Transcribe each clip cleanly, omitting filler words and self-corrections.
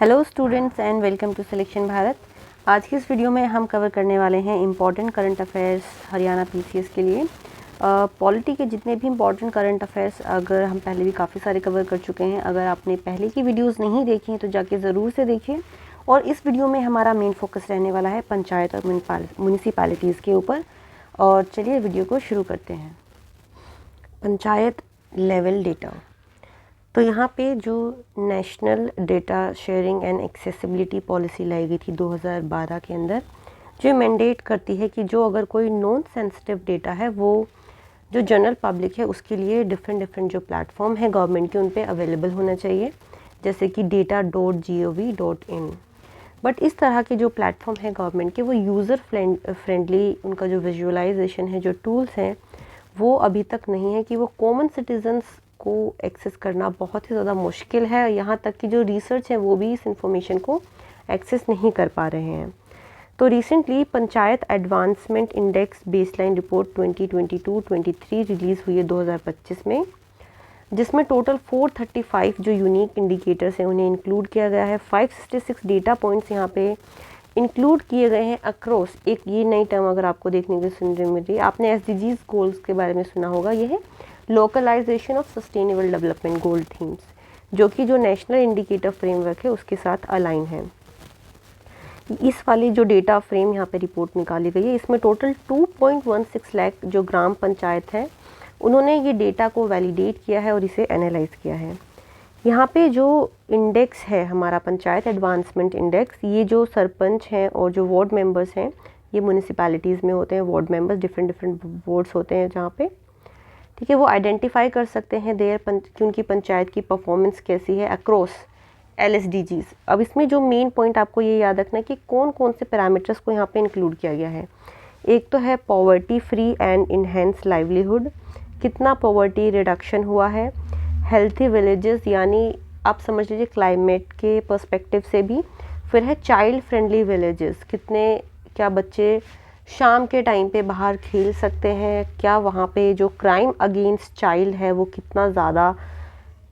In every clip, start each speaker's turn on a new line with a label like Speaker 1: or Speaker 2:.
Speaker 1: Hello students and welcome to selection Bharat. आज की इस वीडियो में हम कवर करने वाले हैं important current affairs Haryana PCS के लिए। पॉलिटी के जितने भी इम्पॉर्टेंट करंट अफेयर्स अगर हम पहले भी काफ़ी सारे कवर कर चुके हैं, अगर आपने पहले की वीडियोस नहीं देखी हैं तो जाके ज़रूर से देखिए। और इस वीडियो में हमारा मेन फोकस रहने वाला है पंचायत और म्यूनिसिपैलिटीज़ के ऊपर। और चलिए वीडियो को शुरू करते हैं। Panchayat level data. तो यहाँ पे जो national data sharing and accessibility policy लाई गई थी 2012 के अंदर, जो मैंडेट करती है कि जो अगर कोई नॉन सेंसिटिव डेटा है वो जो जनरल पब्लिक है उसके लिए डिफरेंट जो प्लेटफॉर्म है गवर्नमेंट के उन पे अवेलेबल होना चाहिए, जैसे कि data.gov.in। बट इस तरह के जो प्लेटफॉर्म है गवर्नमेंट के वो यूज़र फ्रेंडली, उनका जो विजुअलाइजेशन है, जो टूल्स हैं वो अभी तक नहीं है कि वो कॉमन सिटीजन्स को एक्सेस करना बहुत ही ज़्यादा मुश्किल है। यहाँ तक कि जो रिसर्च है वो भी इस इंफॉर्मेशन को एक्सेस नहीं कर पा रहे हैं। तो recently panchayat advancement index baseline report 2022-23 release हुई है 2025 में, जिसमें टोटल 435 जो यूनिक इंडिकेटर्स हैं उन्हें इंक्लूड किया गया है। 566 डेटा पॉइंट्स यहाँ पे इंक्लूड किए गए हैं अक्रॉस। एक ये नई टर्म अगर आपको देखने को सुनने मिल रही है, आपने SDGs गोल्स के बारे में सुना होगा, ये है localisation of sustainable development goal themes, जो कि जो नेशनल इंडिकेटर फ्रेमवर्क है उसके साथ अलाइन है। इस वाली जो डेटा फ्रेम यहाँ पे रिपोर्ट निकाली गई है, इसमें टोटल 2.16 लाख जो ग्राम पंचायत है उन्होंने ये डेटा को वैलिडेट किया है और इसे एनालाइज किया है। यहाँ पे जो इंडेक्स है हमारा पंचायत एडवांसमेंट इंडेक्स, ये जो सरपंच हैं और जो वार्ड मेंबर्स हैं, ये म्यूनिसिपैलिटीज़ में होते हैं वार्ड मेंबर्स, डिफरेंट वार्ड्स होते हैं जहाँ पे, ठीक है, वो आइडेंटिफाई कर सकते हैं कि उनकी पंचायत की परफॉर्मेंस कैसी है अक्रॉस LSDGs। अब इसमें जो मेन पॉइंट आपको ये याद रखना है कि कौन कौन से पैरामीटर्स को यहाँ पे इंक्लूड किया गया है। एक तो है poverty free and enhance livelihood, कितना पॉवर्टी रिडक्शन हुआ है। हेल्थी विलेजेस, यानी आप समझ लीजिए क्लाइमेट के पर्सपेक्टिव से भी। फिर है चाइल्ड फ्रेंडली विलेजेस, क्या बच्चे शाम के टाइम पे बाहर खेल सकते हैं, क्या वहाँ पे जो क्राइम अगेंस्ट चाइल्ड है वो कितना ज़्यादा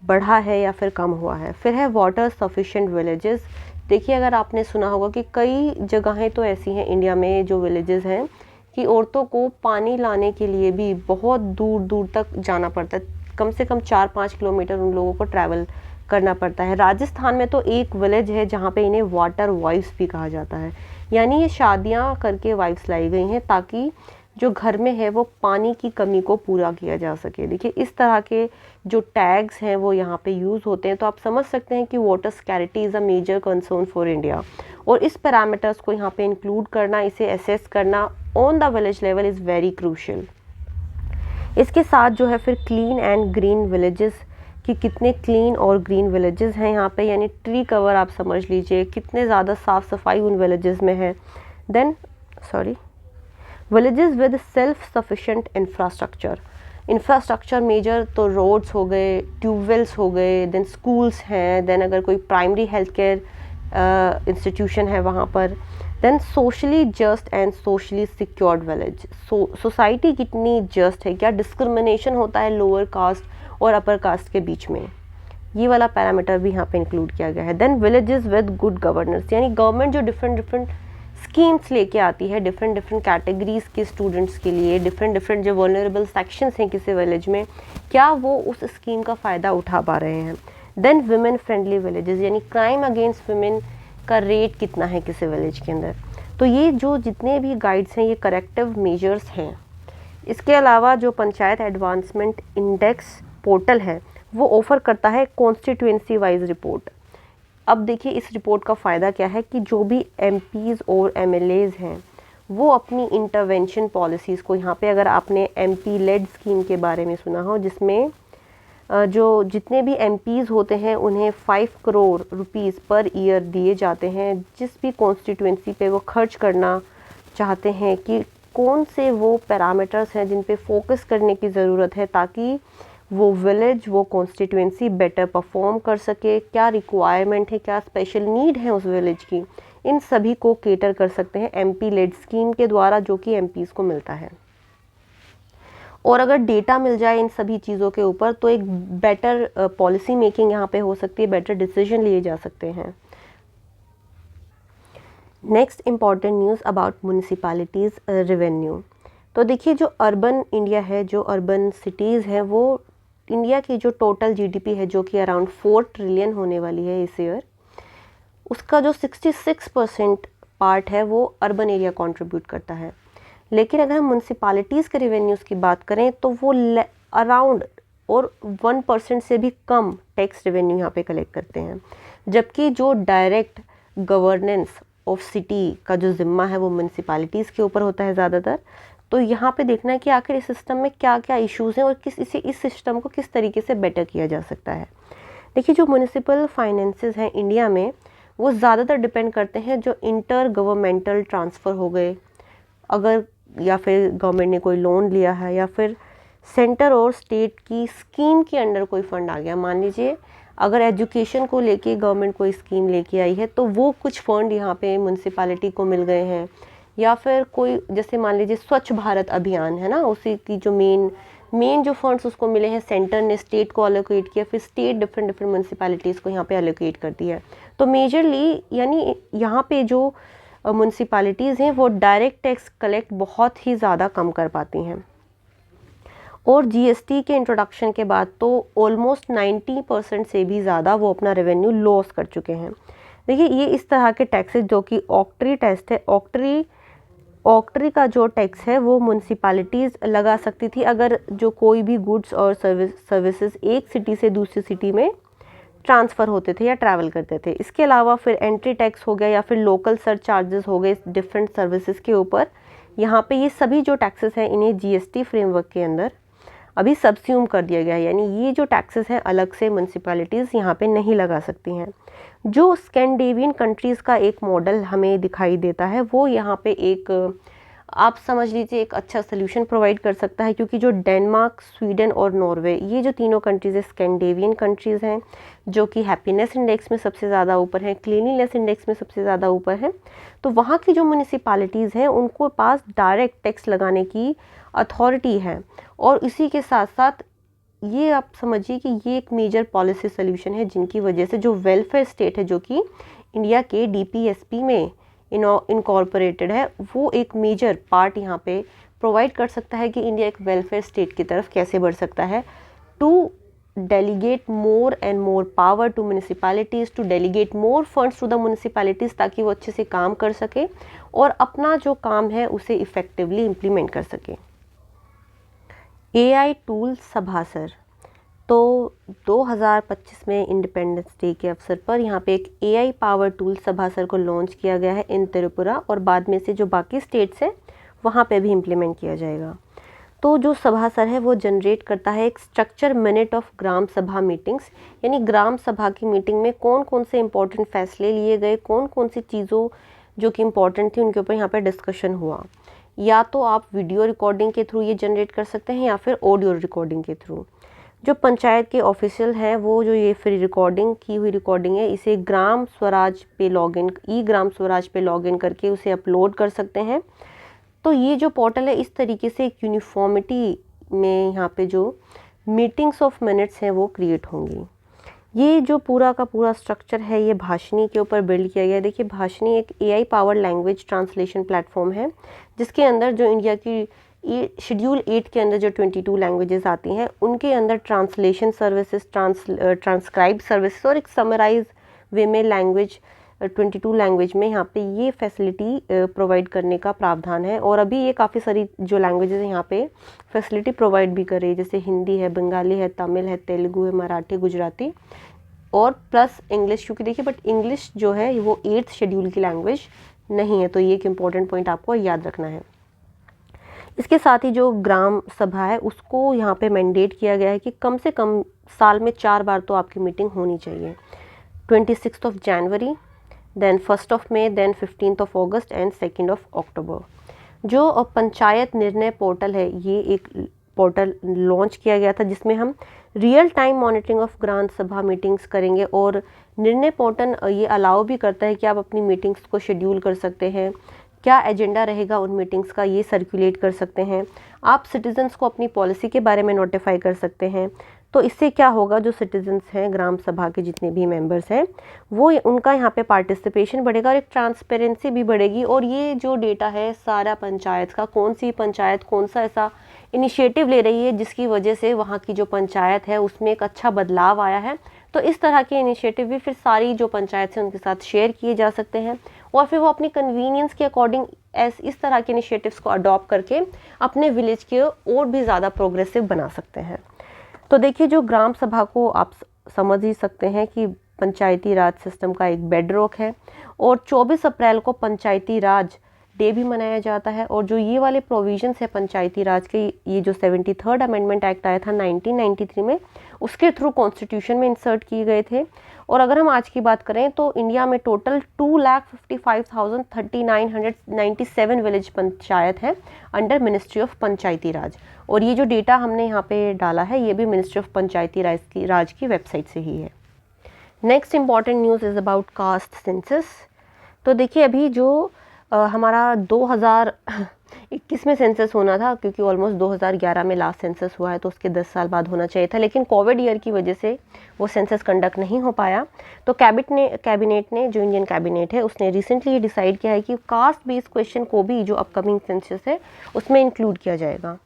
Speaker 1: बढ़ा है या फिर कम हुआ है। फिर है वाटर सफिशिएंट विलेजेस। देखिए, अगर आपने सुना होगा कि कई जगहें तो ऐसी हैं इंडिया में जो विलेजेस हैं कि औरतों को पानी लाने के लिए भी बहुत दूर दूर तक जाना पड़ता है, कम से कम 4-5 किलोमीटर उन लोगों को ट्रैवल करना पड़ता है। राजस्थान में तो एक विलेज है जहाँ पे इन्हें वाटर वाइफ्स भी कहा जाता है, यानी ये शादियाँ करके वाइफ्स लाई गई हैं ताकि जो घर में है वो पानी की कमी को पूरा किया जा सके। देखिए, इस तरह के जो टैग्स हैं वो यहाँ पे यूज़ होते हैं, तो आप समझ सकते हैं कि water scarcity is a major concern for India. और इस पैरामीटर्स को यहाँ पे इंक्लूड करना, इसे असेस करना on the village level is very crucial. इसके साथ जो है फिर क्लीन एंड ग्रीन विलेजेस, कि कितने क्लीन और ग्रीन विलेजेस हैं यहाँ पे, यानी ट्री कवर आप समझ लीजिए कितने ज़्यादा साफ़ सफाई उन विलेजेस में है। Then villages with self sufficient infrastructure major, तो रोड्स हो गए, ट्यूबवेल्स हो गए, देन स्कूल्स हैं, देन अगर कोई प्राइमरी हेल्थ केयर इंस्टीट्यूशन है वहाँ पर। Then socially just and socially secured village, society कितनी जस्ट है, क्या डिस्क्रिमिनेशन होता है लोअर कास्ट और अपर कास्ट के बीच में, ये वाला पैरामीटर भी यहाँ पे इंक्लूड किया गया है। Then villages with good governance, यानी गवर्नमेंट जो डिफरेंट स्कीम्स लेके आती है डिफरेंट कैटेगरीज के स्टूडेंट्स के लिए, डिफरेंट जो वल्नरेबल सेक्शंस हैं किसी विलेज में, क्या वो उस स्कीम का फ़ायदा उठा पा रहे हैं। देन वुमेन फ्रेंडली विलेजेस, यानी क्राइम अगेंस्ट वुमेन का रेट कितना है किसी विलेज के अंदर। तो ये जो जितने भी गाइड्स हैं ये करेक्टिव मेजर्स हैं। इसके अलावा जो पंचायत एडवांसमेंट इंडेक्स पोर्टल है वो ऑफ़र करता है कॉन्स्टिट्यूएंसी वाइज रिपोर्ट। अब देखिए, इस रिपोर्ट का फ़ायदा क्या है कि जो भी MPs और MLAs हैं वो अपनी इंटरवेंशन पॉलिसीज़ को, यहाँ पे अगर आपने MP लेड स्कीम के बारे में सुना हो, जिसमें जो जितने भी MPs होते हैं उन्हें 5 करोड़ रुपीस पर ईयर दिए जाते हैं, जिस भी कॉन्स्टिट्यूएंसी पे वो खर्च करना चाहते हैं, कि कौन से वो पैरामीटर्स हैं जिन पे फोकस करने की ज़रूरत है ताकि वो विलेज, वो कॉन्स्टिट्यूएंसी बेटर परफॉर्म कर सके, क्या रिक्वायरमेंट है, क्या स्पेशल नीड है उस विलेज की, इन सभी को केटर कर सकते हैं MP लेड स्कीम के द्वारा, जो कि MPs को मिलता है। और अगर डेटा मिल जाए इन सभी चीज़ों के ऊपर तो एक बेटर पॉलिसी मेकिंग यहाँ पे हो सकती है, बेटर डिसीजन लिए जा सकते हैं। Next important news about municipalities revenue. तो देखिए जो अर्बन इंडिया है, जो अर्बन सिटीज़ हैं, वो इंडिया की जो टोटल जीडीपी है जो कि अराउंड 4 ट्रिलियन होने वाली है इस ईयर, उसका जो 66% पार्ट है वो अर्बन एरिया कंट्रीब्यूट करता है। लेकिन अगर हम म्यूनिसिपैलिटीज़ के रेवेन्यूज़ की बात करें तो वो अराउंड और 1% से भी कम टैक्स रेवेन्यू यहाँ पे कलेक्ट करते हैं, जबकि जो डायरेक्ट गवर्नेंस ऑफ सिटी का जो ज़िम्मा है वो म्यूनिसिपैलिटीज़ के ऊपर होता है ज़्यादातर। तो यहाँ पे देखना है कि आखिर इस सिस्टम में क्या क्या इश्यूज़ हैं और इस सिस्टम को किस तरीके से बेटर किया जा सकता है। देखिए जो म्यूनिसिपल फाइनेंसेस हैं इंडिया में, वो ज़्यादातर डिपेंड करते हैं जो इंटर गवर्नमेंटल ट्रांसफ़र हो गए, अगर या फिर गवर्नमेंट ने कोई लोन लिया है, या फिर सेंटर और स्टेट की स्कीम के अंडर कोई फंड आ गया। मान लीजिए अगर एजुकेशन को लेके गवर्नमेंट कोई स्कीम लेके आई है तो वो कुछ फंड यहाँ पे म्यूनिसिपैलिटी को मिल गए हैं, या फिर कोई जैसे मान लीजिए स्वच्छ भारत अभियान है ना, उसी की जो मेन जो फंड्स उसको मिले हैं, सेंटर ने स्टेट को अलोकेट किया, फिर स्टेट डिफरेंट म्यूनिसिपैलिटीज़ को यहाँ पे अलोकेट करती है। तो मेजरली यानी यहाँ पे जो म्यूनिसिपैलिटीज़ हैं वो डायरेक्ट टैक्स कलेक्ट बहुत ही ज़्यादा कम कर पाती हैं, और जीएसटी के इंट्रोडक्शन के बाद तो ऑलमोस्ट 90% से भी ज़्यादा वो अपना रेवेन्यू लॉस कर चुके हैं। देखिए ये इस तरह के टैक्सेस जो कि ऑक्ट्री टेस्ट है, ऑक्ट्री का जो टैक्स है वो म्यूनिसिपैलिटीज़ लगा सकती थी अगर जो कोई भी गुड्स और सर्विसेज एक सिटी से दूसरी सिटी में ट्रांसफ़र होते थे या ट्रैवल करते थे। इसके अलावा फिर एंट्री टैक्स हो गया या फिर लोकल सर्च चार्जेस हो गए डिफरेंट सर्विसेज के ऊपर। यहाँ पे ये सभी जो टैक्सेस हैं इन्हें जीएसटी फ्रेमवर्क के अंदर अभी सबस्यूम कर दिया गया है, यानी ये जो टैक्सेस हैं अलग से म्यूनिसिपैलिटीज़ यहाँ पे नहीं लगा सकती हैं। जो स्कैंडिनेवियन कंट्रीज़ का एक मॉडल हमें दिखाई देता है वो यहाँ पे एक आप समझ लीजिए एक अच्छा सोल्यूशन प्रोवाइड कर सकता है, क्योंकि जो डेनमार्क, स्वीडन और नॉर्वे, ये जो तीनों कंट्रीज़ स्कैंडिनेवियन कंट्रीज़ हैं जो कि हैप्पीनेस इंडेक्स में सबसे ज़्यादा ऊपर हैं, क्लीनलीनेस इंडेक्स में सबसे ज़्यादा ऊपर हैं। तो वहाँ की जो म्यूनिसिपैलिटीज़ हैं उनको पास डायरेक्ट टैक्स लगाने की अथॉरिटी है, और इसी के साथ साथ ये आप समझिए कि ये एक मेजर पॉलिसी सोल्यूशन है जिनकी वजह से जो वेलफेयर स्टेट है जो कि इंडिया के डीपीएसपी में इनकॉर्पोरेटेड है, वो एक मेजर पार्ट यहाँ पे प्रोवाइड कर सकता है कि इंडिया एक वेलफेयर स्टेट की तरफ कैसे बढ़ सकता है। To delegate more and more power to municipalities, to delegate more funds to the municipalities, ताकि वो अच्छे से काम कर सके और अपना जो काम है उसे इफ़ेक्टिवली इम्प्लीमेंट कर सके। एआई टूल सभासर, तो 2025 में इंडिपेंडेंस डे के अवसर पर यहाँ पे एक एआई पावर टूल सभासर को लॉन्च किया गया है इन त्रिपुरा, और बाद में से जो बाकी स्टेट्स हैं वहाँ पे भी इम्प्लीमेंट किया जाएगा। तो जो सभासर है वो जनरेट करता है एक स्ट्रक्चर मिनट ऑफ ग्राम सभा मीटिंग्स, यानी ग्राम सभा की मीटिंग में कौन कौन से इंपॉर्टेंट फैसले लिए गए, कौन कौन सी चीज़ों जो कि इम्पोर्टेंट थी उनके ऊपर यहाँ पे डिस्कशन हुआ। या तो आप वीडियो रिकॉर्डिंग के थ्रू ये जनरेट कर सकते हैं या फिर ऑडियो रिकॉर्डिंग के थ्रू। जो पंचायत के ऑफिशियल हैं वो जो ये फ्री रिकॉर्डिंग की हुई रिकॉर्डिंग है इसे ग्राम स्वराज पे लॉगिन ग्राम स्वराज पे लॉगिन करके उसे अपलोड कर सकते हैं। तो ये जो पोर्टल है इस तरीके से एक यूनिफॉर्मिटी में यहाँ पे जो मीटिंग्स ऑफ मिनट्स हैं वो क्रिएट होंगी। ये जो पूरा का पूरा स्ट्रक्चर है ये भाषिनी के ऊपर बिल्ड किया गया है। देखिए भाषिनी एक AI power language translation platform है जिसके अंदर जो इंडिया की शेड्यूल 8 के अंदर जो 22 लैंग्वेजेस आती हैं उनके अंदर ट्रांसलेशन सर्विसेज, ट्रांसक्राइब सर्विसेज और एक समराइज वे में लैंग्वेज 22 लैंग्वेज में यहाँ पे ये फैसिलिटी प्रोवाइड करने का प्रावधान है। और अभी ये काफ़ी सारी जो लैंग्वेजेस हैं यहाँ पे फैसिलिटी प्रोवाइड भी कर रही है, जैसे हिंदी है, बंगाली है, तमिल है, तेलुगु है, मराठी, गुजराती और प्लस इंग्लिश, क्योंकि देखिए बट इंग्लिश जो है वो 8th शेड्यूल की लैंग्वेज नहीं है, तो ये एक इम्पॉर्टेंट पॉइंट आपको याद रखना है। इसके साथ ही जो ग्राम सभा है उसको यहाँ पे मैंडेट किया गया है कि कम से कम साल में 4 बार तो आपकी मीटिंग होनी चाहिए, 26 January, then 1 May, then 15 August and 2 October. जो पंचायत निर्णय पोर्टल है ये एक पोर्टल लॉन्च किया गया था जिसमें हम real time monitoring of gram सभा मीटिंग्स करेंगे, और निर्णय पोर्टल ये अलाउ भी करता है कि आप अपनी मीटिंग्स को शेड्यूल कर सकते हैं, क्या एजेंडा रहेगा उन मीटिंग्स का ये सर्कुलेट कर सकते हैं, आप सिटीजन्स को अपनी पॉलिसी के बारे में नोटिफाई कर सकते हैं। तो इससे क्या होगा, जो सिटीजन्स हैं, ग्राम सभा के जितने भी मेंबर्स हैं, वो उनका यहाँ पे पार्टिसिपेशन बढ़ेगा और एक ट्रांसपेरेंसी भी बढ़ेगी। और ये जो डेटा है सारा पंचायत का, कौन सी पंचायत कौन सा ऐसा इनिशिएटिव ले रही है जिसकी वजह से वहाँ की जो पंचायत है उसमें एक अच्छा बदलाव आया है, तो इस तरह के इनिशिएटिव भी फिर सारी जो पंचायत है उनके साथ शेयर किए जा सकते हैं और फिर वो अपनी कन्वीनियंस के अकॉर्डिंग इस तरह के इनिशिएटिव्स को अडॉप्ट करके अपने विलेज के और भी ज़्यादा प्रोग्रेसिव बना सकते हैं। तो देखिए, जो ग्राम सभा को आप समझ ही सकते हैं कि पंचायती राज सिस्टम का एक बेडरॉक है और 24 अप्रैल को पंचायती राज डे भी मनाया जाता है। और जो ये वाले प्रोविजंस है पंचायती राज के, ये जो 73rd अमेंडमेंट एक्ट आया था 1993 में, उसके थ्रू कॉन्स्टिट्यूशन में इंसर्ट किए गए थे। और अगर हम आज की बात करें तो इंडिया में टोटल 2,55,3997 विलेज पंचायत है अंडर मिनिस्ट्री ऑफ पंचायती राज। और ये जो डेटा हमने यहाँ पे डाला है ये भी मिनिस्ट्री ऑफ पंचायती राज की वेबसाइट से ही है। Next important news is about caste census. तो देखिए, अभी जो हमारा 2021 में सेंसस होना था, क्योंकि ऑलमोस्ट 2011 में लास्ट सेंसस हुआ है तो उसके 10 साल बाद होना चाहिए था, लेकिन कोविड ईयर की वजह से वो सेंसस कंडक्ट नहीं हो पाया। तो कैबिनेट ने जो इंडियन कैबिनेट है उसने रिसेंटली डिसाइड किया है कि कास्ट बेस्ड क्वेश्चन को भी जो अपकमिंग सेंसस है उसमें इंक्लूड किया जाएगा।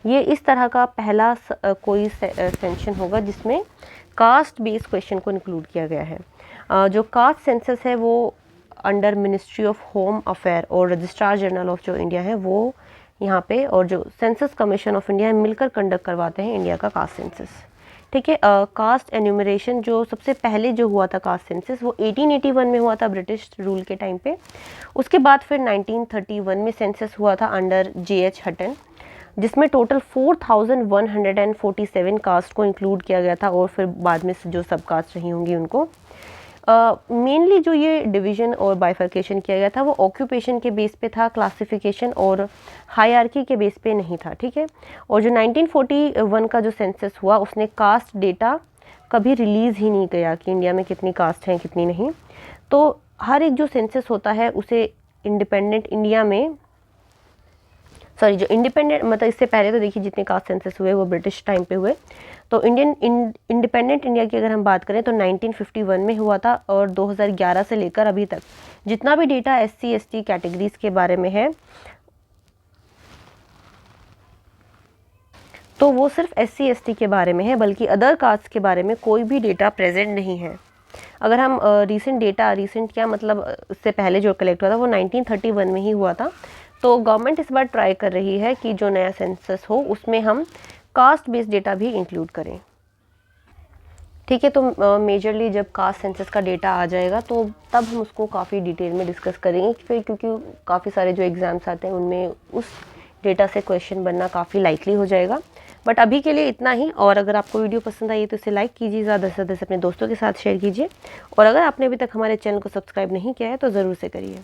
Speaker 1: ये इस तरह का पहला कोई सेंशन होगा जिसमें कास्ट बेस्ड क्वेश्चन को इंक्लूड किया गया है। जो कास्ट सेंसस है वो under ministry of home affair और रजिस्ट्रार जनरल ऑफ जो इंडिया है वो यहाँ पे, और जो सेंसस कमीशन ऑफ इंडिया मिलकर कंडक्ट करवाते हैं इंडिया का कास्ट सेंसस। ठीक है, कास्ट एन्यूमरेशन जो सबसे पहले जो हुआ था कास्ट सेंसस वो 1881 में हुआ था ब्रिटिश रूल के टाइम पे। उसके बाद फिर 1931 में सेंसस हुआ था अंडर J.H. हटन, जिसमें टोटल 4147 कास्ट को इंक्लूड किया गया था और फिर बाद में जो सब कास्ट रही होंगी उनको। मेनली जो ये डिवीज़न और बाइफर्केशन किया गया था वो ऑक्यूपेशन के बेस पे था, क्लासिफिकेशन और हायरार्की के बेस पे नहीं था। ठीक है, और जो 1941 का जो सेंसस हुआ उसने कास्ट डेटा कभी रिलीज़ ही नहीं किया कि इंडिया में कितनी कास्ट हैं कितनी नहीं। तो हर एक जो सेंसस होता है उसे इंडिपेंडेंट इंडिया में, जो इंडिपेंडेंट मतलब इससे पहले तो देखिए जितने कास्ट सेंसस हुए वो ब्रिटिश टाइम पे हुए। तो इंडिपेंडेंट इंडिया की अगर हम बात करें तो 1951 में हुआ था और 2011 से लेकर अभी तक जितना भी डेटा SC ST कैटेगरीज के बारे में है तो वो सिर्फ SC ST के बारे में है, बल्कि अदर कास्ट के बारे में कोई भी डेटा प्रेजेंट नहीं है। अगर हम रीसेंट क्या मतलब इससे पहले जो कलेक्ट हुआ था वो 1931 में ही हुआ था। तो गवर्नमेंट इस बार ट्राई कर रही है कि जो नया सेंसस हो उसमें हम कास्ट बेस्ड डेटा भी इंक्लूड करें। ठीक है, तो मेजरली जब कास्ट सेंसस का डेटा आ जाएगा तो तब हम उसको काफ़ी डिटेल में डिस्कस करेंगे फिर, क्योंकि काफ़ी सारे जो एग्ज़ाम्स आते हैं उनमें उस डेटा से क्वेश्चन बनना काफ़ी लाइकली हो जाएगा। बट अभी के लिए इतना ही, और अगर आपको वीडियो पसंद आई तो इसे लाइक कीजिए, ज़्यादा से ज़्यादा अपने दोस्तों के साथ शेयर कीजिए, और अगर आपने अभी तक हमारे चैनल को सब्सक्राइब नहीं किया है तो ज़रूर से करिए।